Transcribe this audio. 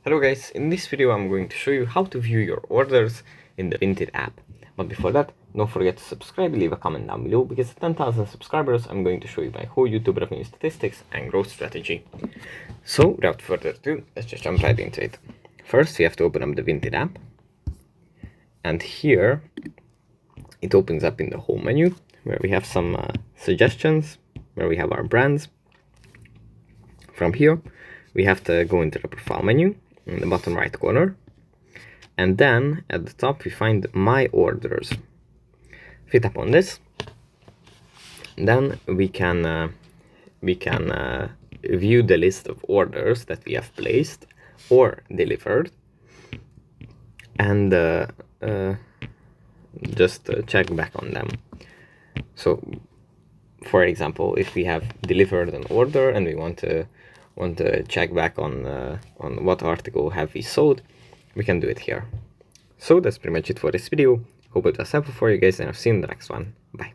Hello guys, in this video I'm going to show you how to view your orders in the Vinted app. But before that, don't forget to subscribe and leave a comment down below, because at 10,000 subscribers I'm going to show you my whole YouTube revenue statistics and growth strategy. So without further ado, let's just jump right into it. First we have to open up the Vinted app, and here it opens up in the home menu where we have some suggestions, where we have our brands. From here we have to go into the profile menu in the bottom right corner, and then at the top we find my orders. If we tap on this, then we can view the list of orders that we have placed or delivered, and just check back on them. So for example, if we have delivered an order and we want to check back on what article have we sold, we can do it here. So that's pretty much it for this video. Hope it was helpful for you guys, and I'll see you in the next one. Bye.